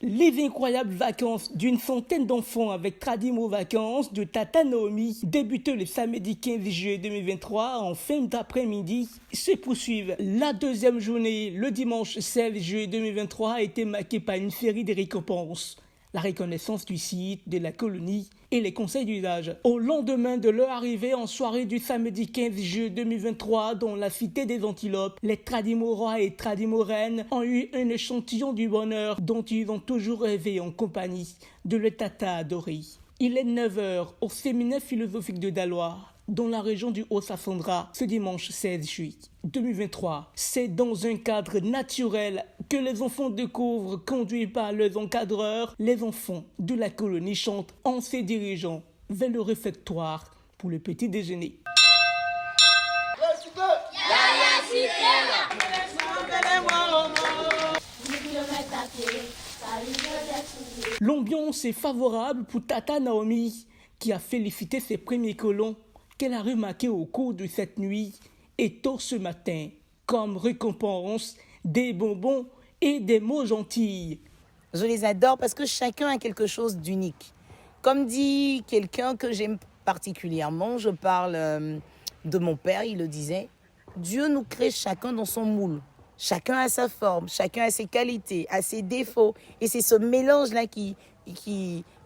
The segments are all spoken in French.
Les incroyables vacances d'une centaine d'enfants avec Tradimo Vacances de Tata Naomi débutent le samedi 15 juillet 2023 en fin d'après-midi se poursuivent. La deuxième journée, le dimanche 16 juillet 2023, a été marquée par une série de récompenses. La reconnaissance du site, de la colonie et les conseils d'usage. Au lendemain de leur arrivée en soirée du samedi 15 juillet 2023 dans la cité des Antilopes, les Tradimorois et Tradimoraines ont eu un échantillon du bonheur dont ils ont toujours rêvé en compagnie de le tata adoré. Il est 9h au séminaire philosophique de Daloa, dans la région du Haut-Sassandra, ce dimanche 16 juillet 2023. C'est dans un cadre naturel que les enfants découvrent, conduits par leurs encadreurs, les enfants de la colonie chantent en se dirigeant vers le réfectoire pour le petit déjeuner. L'ambiance est favorable pour Tata Naomi, qui a félicité ses premiers colons qu'elle a remarqués au cours de cette nuit et tôt ce matin, comme récompense des bonbons et des mots gentils. Je les adore parce que chacun a quelque chose d'unique. Comme dit quelqu'un que j'aime particulièrement, je parle de mon père, il le disait, Dieu nous crée chacun dans son moule. Chacun a sa forme, chacun a ses qualités, a ses défauts. Et c'est ce mélange-là qui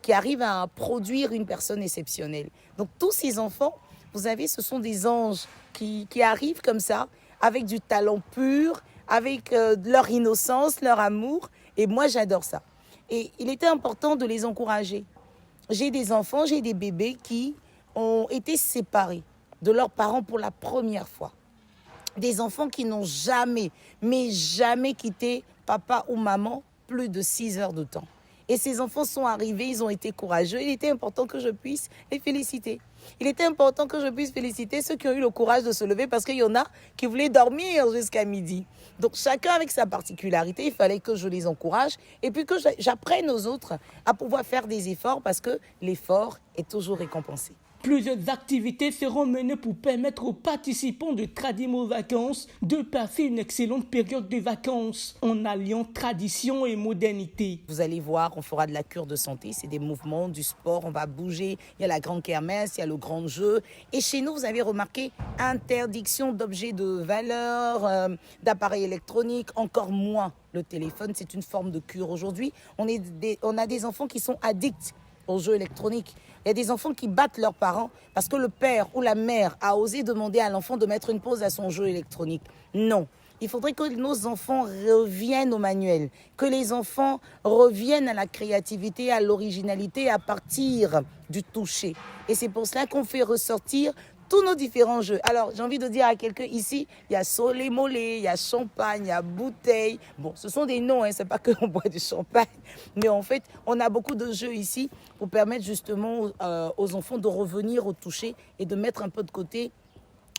arrive à produire une personne exceptionnelle. Donc tous ces enfants, vous savez, ce sont des anges qui arrivent comme ça, avec du talent pur, avec leur innocence, leur amour. Et moi, j'adore ça. Et il était important de les encourager. J'ai des enfants, j'ai des bébés qui ont été séparés de leurs parents pour la première fois. Des enfants qui n'ont jamais, mais jamais quitté papa ou maman plus de 6 heures de temps. Et ces enfants sont arrivés, ils ont été courageux. Il était important que je puisse les féliciter. Il était important que je puisse féliciter ceux qui ont eu le courage de se lever parce qu'il y en a qui voulaient dormir jusqu'à midi. Donc chacun avec sa particularité, il fallait que je les encourage et puis que j'apprenne aux autres à pouvoir faire des efforts parce que l'effort est toujours récompensé. Plusieurs activités seront menées pour permettre aux participants de Tradimo Vacances de passer une excellente période de vacances en alliant tradition et modernité. Vous allez voir, on fera de la cure de santé, c'est des mouvements, du sport, on va bouger. Il y a la grande kermesse, il y a le grand jeu. Et chez nous, vous avez remarqué, interdiction d'objets de valeur, d'appareils électroniques, encore moins le téléphone. C'est une forme de cure aujourd'hui. On a des enfants qui sont addicts aux jeux électroniques. Il y a des enfants qui battent leurs parents parce que le père ou la mère a osé demander à l'enfant de mettre une pause à son jeu électronique. Non. Il faudrait que nos enfants reviennent au manuel, que les enfants reviennent à la créativité, à l'originalité, à partir du toucher. Et c'est pour cela qu'on fait ressortir tous nos différents jeux. Alors, j'ai envie de dire à quelqu'un ici, il y a solé molé, il y a champagne, il y a bouteille. Bon, ce sont des noms, hein, c'est pas que l'on boit du champagne. Mais en fait, on a beaucoup de jeux ici pour permettre justement aux enfants de revenir au toucher et de mettre un peu de côté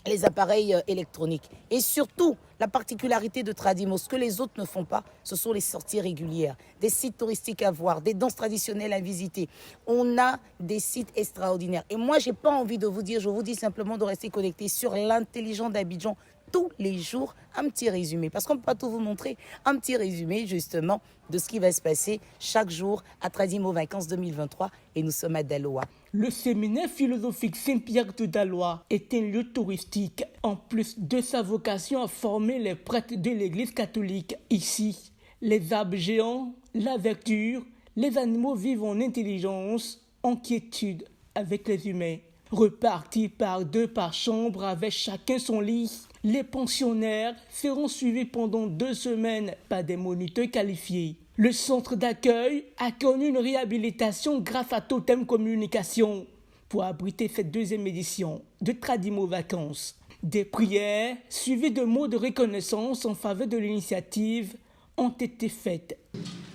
les appareils électroniques. Et surtout, la particularité de Tradimo, ce que les autres ne font pas, ce sont les sorties régulières, des sites touristiques à voir, des danses traditionnelles à visiter. On a des sites extraordinaires. Et moi, je n'ai pas envie de vous dire, je vous dis simplement de rester connecté sur l'intelligent d'Abidjan tous les jours, un petit résumé. Parce qu'on ne peut pas tout vous montrer, un petit résumé justement de ce qui va se passer chaque jour à Tradimo Vacances 2023. Et nous sommes à Daloa. Le séminaire philosophique Saint-Pierre de Daloa est un lieu touristique, en plus de sa vocation à former les prêtres de l'Église catholique. Ici, les arbres géants, la verdure, les animaux vivent en intelligence, en quiétude avec les humains. Repartis par 2 par chambre avec chacun son lit, les pensionnaires seront suivis pendant 2 semaines par des moniteurs qualifiés. Le centre d'accueil a connu une réhabilitation grâce à Totem Communication pour abriter cette 2e édition de Tradimo Vacances. Des prières suivies de mots de reconnaissance en faveur de l'initiative ont été faites.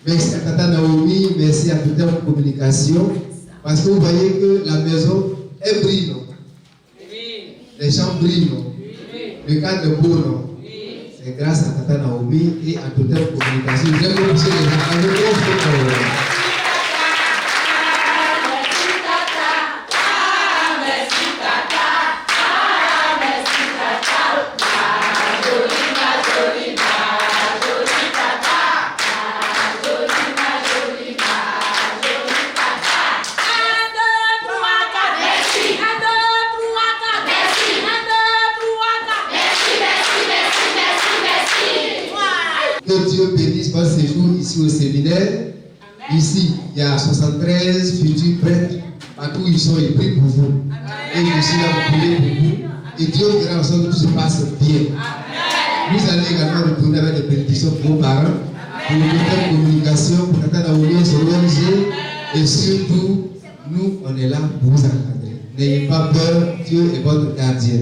Merci à Tata Naomi, merci à Totem Communication, parce que vous voyez que la maison est brille. Les gens brillent. Le cadre est beau, non? C'est grâce à Tata Naomi et à Totem Communication. Je vais vous remercier les gens. Que Dieu bénisse votre séjour ici au séminaire. Ici, il y a 73 futurs prêtres. Partout où ils sont, ils prient pour vous. Et je suis là pour prier pour vous. Et Dieu fera en sorte que tout se passe bien. Vous allez également retourner avec des bénédictions pour vos parents, pour une communication, pour Tata Naomi, son ONG. Et surtout, nous, on est là pour vous encadrer. N'ayez pas peur, Dieu est votre gardien.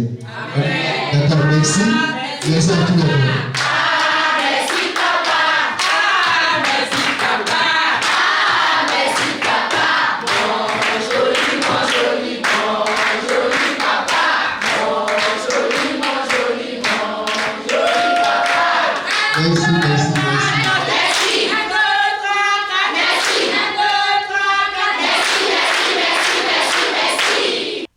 D'accord, merci. Merci à tout le monde.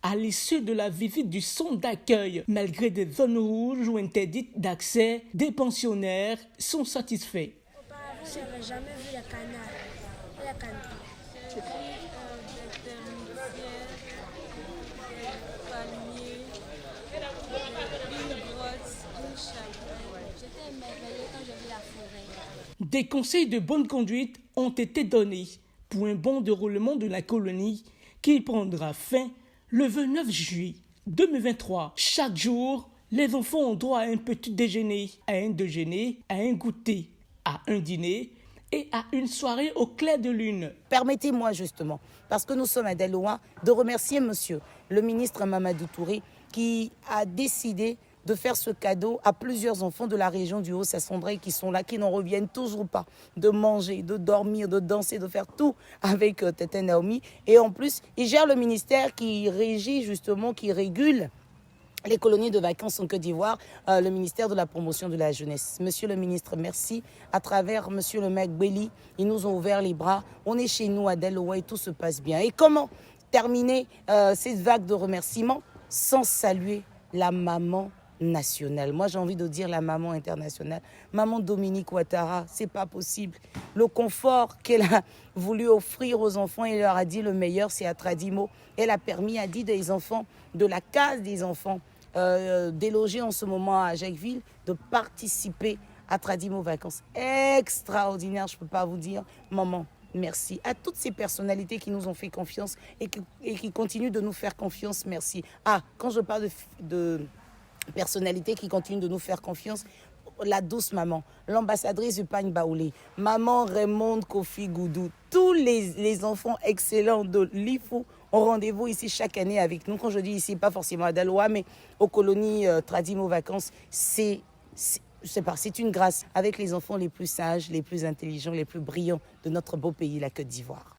À l'issue de la visite du centre d'accueil, malgré des zones rouges ou interdites d'accès, des pensionnaires sont satisfaits. Auparavant, je n'avais jamais vu les canards et les canards. J'ai pris des termitières, des palmiers, une grotte, une chapelle. J'étais émerveillée quand j'ai vu la forêt. Des conseils de bonne conduite ont été donnés pour un bon déroulement de la colonie qui prendra fin le 29 juillet 2023. Chaque jour, les enfants ont droit à un petit déjeuner, à un déjeuner, à un goûter, à un dîner et à une soirée au clair de lune. Permettez-moi justement, parce que nous sommes à Deloa, de remercier monsieur le ministre Mamadou Touré qui a décidé de faire ce cadeau à plusieurs enfants de la région du Haut-Sassandré qui sont là, qui n'en reviennent toujours pas de manger, de dormir, de danser, de faire tout avec Tata Naomi. Et en plus, il gère le ministère qui régit justement, qui régule les colonies de vacances en Côte d'Ivoire, le ministère de la promotion de la jeunesse. Monsieur le ministre, merci. À travers monsieur le maire Belli, ils nous ont ouvert les bras. On est chez nous à Deloa et tout se passe bien. Et comment terminer cette vague de remerciements sans saluer la maman nationale. Moi, j'ai envie de dire la maman internationale. Maman Dominique Ouattara, c'est pas possible. Le confort qu'elle a voulu offrir aux enfants, elle leur a dit le meilleur, c'est à Tradimo. Elle a permis, a dit des enfants, de la case des enfants, délogés en ce moment à Jacquesville, de participer à Tradimo Vacances. Extraordinaire, je peux pas vous dire. Maman, merci. À toutes ces personnalités qui nous ont fait confiance et qui continuent de nous faire confiance, merci. Ah, quand je parle de personnalités qui continuent de nous faire confiance, la douce maman, l'ambassadrice du Pagne Baoulé, maman Raymond Kofi Goudou, tous les enfants excellents de l'IFU ont rendez-vous ici chaque année avec nous. Quand je dis ici, pas forcément à Daloa, mais aux colonies Tradimo Vacances, c'est une grâce avec les enfants les plus sages, les plus intelligents, les plus brillants de notre beau pays, la Côte d'Ivoire.